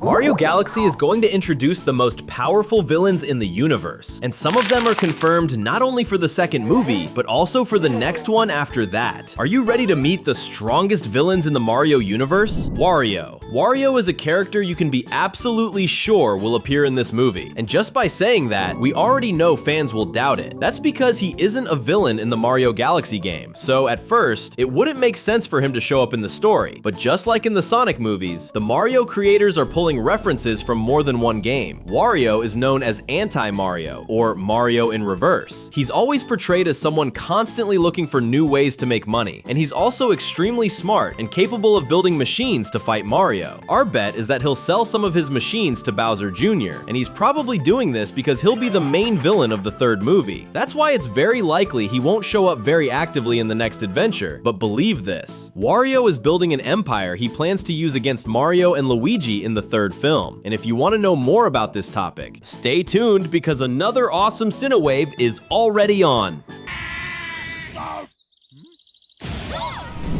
Mario Galaxy is going to introduce the most powerful villains in the universe, and some of them are confirmed not only for the second movie, but also for the next one after that. Are you ready to meet the strongest villains in the Mario universe? Wario. Wario is a character you can be absolutely sure will appear in this movie, and just by saying that, we already know fans will doubt it. That's because he isn't a villain in the Mario Galaxy game, so at first, it wouldn't make sense for him to show up in the story. But just like in the Sonic movies, the Mario creators are pulling references from more than one game. Wario is known as Anti-Mario, or Mario in reverse. He's always portrayed as someone constantly looking for new ways to make money, and he's also extremely smart and capable of building machines to fight Mario. Our bet is that he'll sell some of his machines to Bowser Jr., and he's probably doing this because he'll be the main villain of the third movie. That's why it's very likely he won't show up very actively in the next adventure, but believe this, Wario is building an empire he plans to use against Mario and Luigi in the third film. And if you want to know more about this topic, stay tuned because another awesome Cinewave is already on.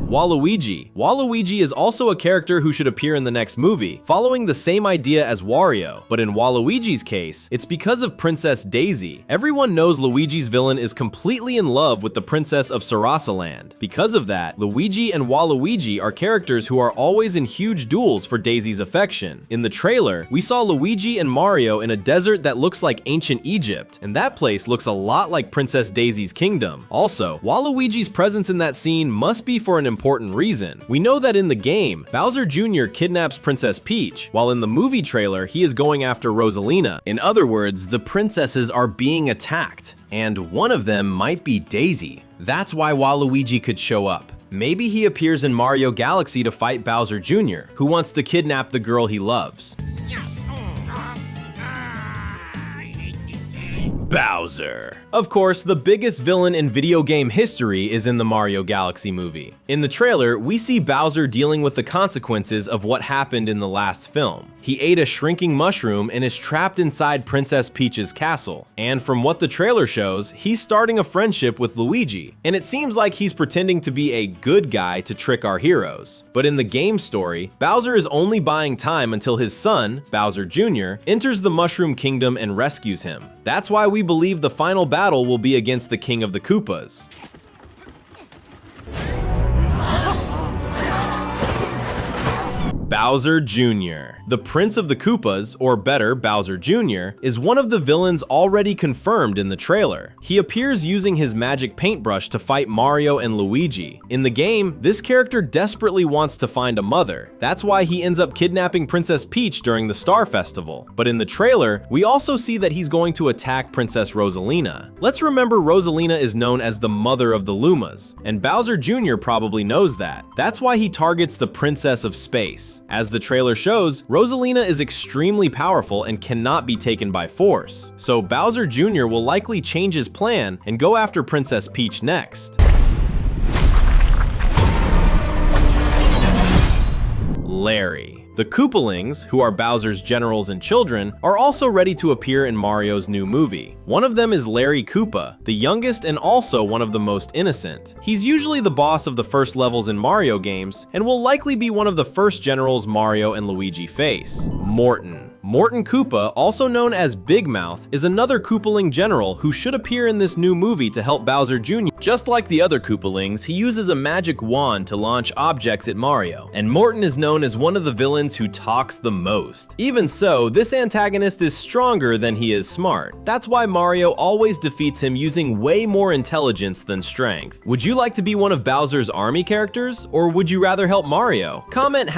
Waluigi. Waluigi is also a character who should appear in the next movie, following the same idea as Wario, but in Waluigi's case, it's because of Princess Daisy. Everyone knows Luigi's villain is completely in love with the Princess of Sarasaland. Because of that, Luigi and Waluigi are characters who are always in huge duels for Daisy's affection. In the trailer, we saw Luigi and Mario in a desert that looks like ancient Egypt, and that place looks a lot like Princess Daisy's kingdom. Also, Waluigi's presence in that scene must be for an important reason. We know that in the game, Bowser Jr. kidnaps Princess Peach, while in the movie trailer, he is going after Rosalina. In other words, the princesses are being attacked, and one of them might be Daisy. That's why Waluigi could show up. Maybe he appears in Mario Galaxy to fight Bowser Jr., who wants to kidnap the girl he loves. Bowser. Of course, the biggest villain in video game history is in the Mario Galaxy movie. In the trailer, we see Bowser dealing with the consequences of what happened in the last film. He ate a shrinking mushroom and is trapped inside Princess Peach's castle. And from what the trailer shows, he's starting a friendship with Luigi. And it seems like he's pretending to be a good guy to trick our heroes. But in the game story, Bowser is only buying time until his son, Bowser Jr., enters the Mushroom Kingdom and rescues him. That's why we believe the final battle will be against the King of the Koopas. Bowser Jr. The Prince of the Koopas, or better, Bowser Jr., is one of the villains already confirmed in the trailer. He appears using his magic paintbrush to fight Mario and Luigi. In the game, this character desperately wants to find a mother. That's why he ends up kidnapping Princess Peach during the Star Festival. But in the trailer, we also see that he's going to attack Princess Rosalina. Let's remember Rosalina is known as the mother of the Lumas, and Bowser Jr. probably knows that. That's why he targets the Princess of Space. As the trailer shows, Rosalina is extremely powerful and cannot be taken by force, so Bowser Jr. will likely change his plan and go after Princess Peach next. Larry. The Koopalings, who are Bowser's generals and children, are also ready to appear in Mario's new movie. One of them is Larry Koopa, the youngest and also one of the most innocent. He's usually the boss of the first levels in Mario games, and will likely be one of the first generals Mario and Luigi face. Morton. Morton Koopa, also known as Big Mouth, is another Koopaling general who should appear in this new movie to help Bowser Jr. Just like the other Koopalings, he uses a magic wand to launch objects at Mario, and Morton is known as one of the villains who talks the most. Even so, this antagonist is stronger than he is smart. That's why Mario always defeats him using way more intelligence than strength. Would you like to be one of Bowser's army characters, or would you rather help Mario? Comment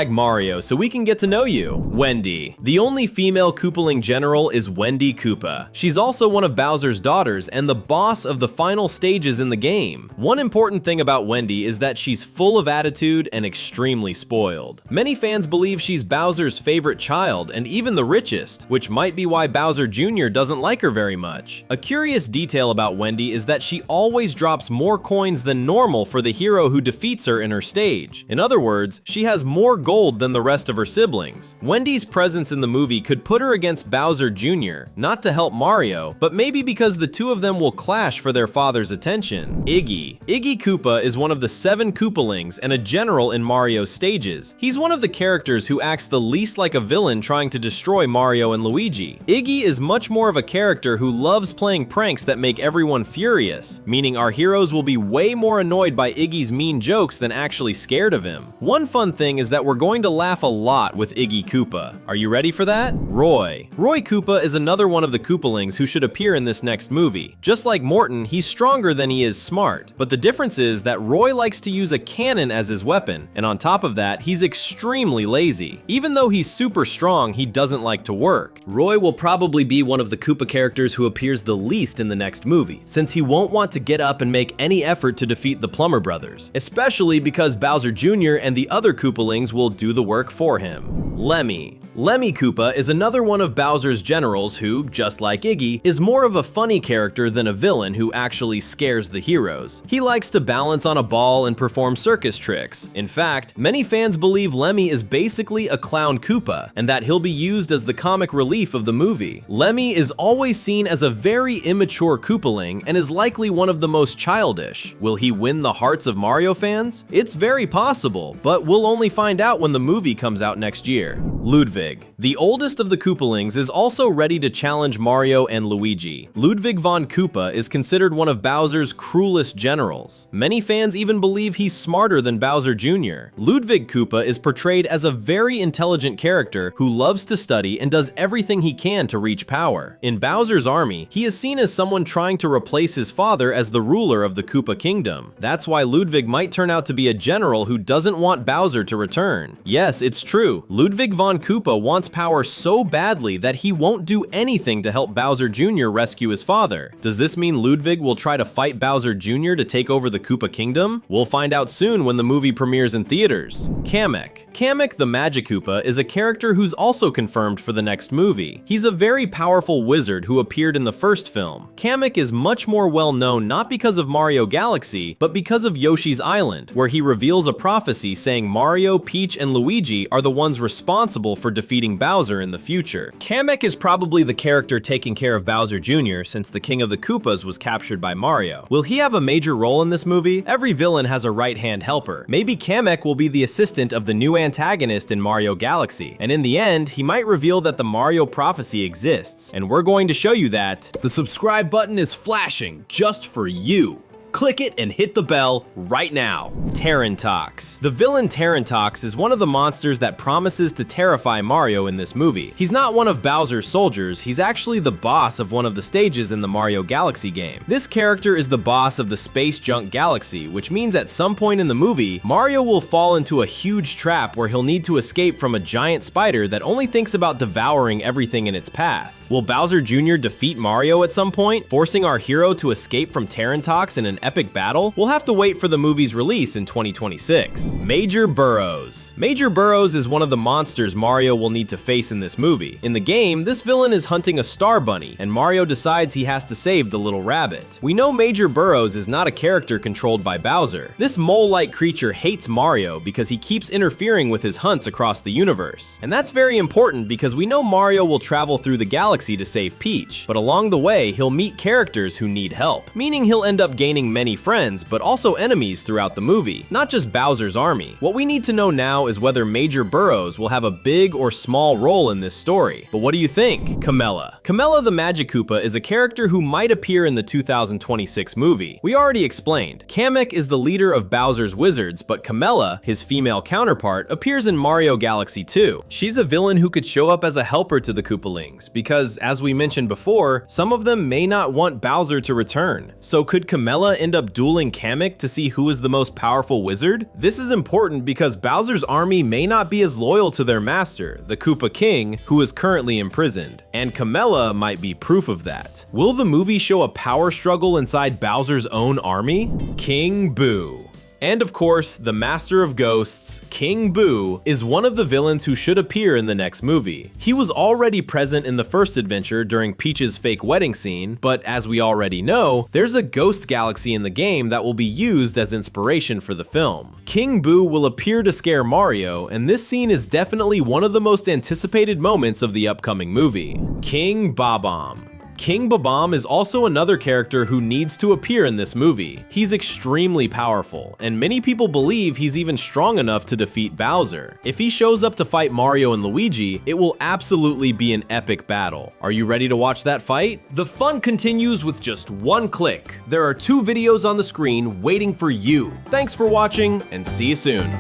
#Mario so we can get to know you. Wendy. The only female Koopaling general is Wendy Koopa. She's also one of Bowser's daughters and the boss of the final stages in the game. One important thing about Wendy is that she's full of attitude and extremely spoiled. Many fans believe she's Bowser's favorite child and even the richest, which might be why Bowser Jr. doesn't like her very much. A curious detail about Wendy is that she always drops more coins than normal for the hero who defeats her in her stage. In other words, she has more gold than the rest of her siblings. Wendy's presence in the the movie could put her against Bowser Jr., not to help Mario, but maybe because the two of them will clash for their father's attention. Iggy. Iggy Koopa is one of the 7 Koopalings and a general in Mario's stages. He's one of the characters who acts the least like a villain trying to destroy Mario and Luigi. Iggy is much more of a character who loves playing pranks that make everyone furious, meaning our heroes will be way more annoyed by Iggy's mean jokes than actually scared of him. One fun thing is that we're going to laugh a lot with Iggy Koopa. Are you ready for that? Roy. Roy Koopa is another one of the Koopalings who should appear in this next movie. Just like Morton, he's stronger than he is smart, but the difference is that Roy likes to use a cannon as his weapon, and on top of that, he's extremely lazy. Even though he's super strong, he doesn't like to work. Roy will probably be one of the Koopa characters who appears the least in the next movie, since he won't want to get up and make any effort to defeat the Plumber Brothers, especially because Bowser Jr. and the other Koopalings will do the work for him. Lemmy. Lemmy Koopa is another one of Bowser's generals who, just like Iggy, is more of a funny character than a villain who actually scares the heroes. He likes to balance on a ball and perform circus tricks. In fact, many fans believe Lemmy is basically a clown Koopa, and that he'll be used as the comic relief of the movie. Lemmy is always seen as a very immature Koopaling and is likely one of the most childish. Will he win the hearts of Mario fans? It's very possible, but we'll only find out when the movie comes out next year. Ludwig. The oldest of the Koopalings is also ready to challenge Mario and Luigi. Ludwig von Koopa is considered one of Bowser's cruelest generals. Many fans even believe he's smarter than Bowser Jr. Ludwig Koopa is portrayed as a very intelligent character who loves to study and does everything he can to reach power. In Bowser's army, he is seen as someone trying to replace his father as the ruler of the Koopa Kingdom. That's why Ludwig might turn out to be a general who doesn't want Bowser to return. Yes, it's true. Ludwig von Koopa wants power so badly that he won't do anything to help Bowser Jr. rescue his father. Does this mean Ludwig will try to fight Bowser Jr. to take over the Koopa Kingdom? We'll find out soon when the movie premieres in theaters. Kamek. Kamek the Magikoopa is a character who's also confirmed for the next movie. He's a very powerful wizard who appeared in the first film. Kamek is much more well known not because of Mario Galaxy, but because of Yoshi's Island, where he reveals a prophecy saying Mario, Peach, and Luigi are the ones responsible for defeating Bowser in the future. Kamek is probably the character taking care of Bowser Jr. since the King of the Koopas was captured by Mario. Will he have a major role in this movie? Every villain has a right-hand helper. Maybe Kamek will be the assistant of the new antagonist in Mario Galaxy, and in the end, he might reveal that the Mario prophecy exists, and we're going to show you that. The subscribe button is flashing just for you. Click it and hit the bell right now. Tarantox. The villain Tarantox is one of the monsters that promises to terrify Mario in this movie. He's not one of Bowser's soldiers, he's actually the boss of one of the stages in the Mario Galaxy game. This character is the boss of the Space Junk Galaxy, which means at some point in the movie, Mario will fall into a huge trap where he'll need to escape from a giant spider that only thinks about devouring everything in its path. Will Bowser Jr. defeat Mario at some point, forcing our hero to escape from Tarantox in an epic battle? We'll have to wait for the movie's release in 2026. Major Burrows. Major Burrows is one of the monsters Mario will need to face in this movie. In the game, this villain is hunting a star bunny, and Mario decides he has to save the little rabbit. We know Major Burrows is not a character controlled by Bowser. This mole-like creature hates Mario because he keeps interfering with his hunts across the universe. And that's very important because we know Mario will travel through the galaxy to save Peach, but along the way, he'll meet characters who need help, meaning he'll end up gaining many friends, but also enemies throughout the movie, not just Bowser's army. What we need to know now is whether Major Burrows will have a big or small role in this story. But what do you think? Kamella. Kamella the Magikoopa is a character who might appear in the 2026 movie. We already explained. Kamek is the leader of Bowser's Wizards, but Kamella, his female counterpart, appears in Mario Galaxy 2. She's a villain who could show up as a helper to the Koopalings, because as we mentioned before, some of them may not want Bowser to return. So could Kamella end up dueling Kamek to see who is the most powerful wizard? This is important because Bowser's army may not be as loyal to their master, the Koopa King, who is currently imprisoned, and Kamella might be proof of that. Will the movie show a power struggle inside Bowser's own army? King Boo. And of course, the Master of Ghosts, King Boo, is one of the villains who should appear in the next movie. He was already present in the first adventure during Peach's fake wedding scene, but as we already know, there's a ghost galaxy in the game that will be used as inspiration for the film. King Boo will appear to scare Mario, and this scene is definitely one of the most anticipated moments of the upcoming movie. King Bob-omb. King Bob-omb is also another character who needs to appear in this movie. He's extremely powerful, and many people believe he's even strong enough to defeat Bowser. If he shows up to fight Mario and Luigi, it will absolutely be an epic battle. Are you ready to watch that fight? The fun continues with just one click. There are 2 videos on the screen waiting for you. Thanks for watching, and see you soon.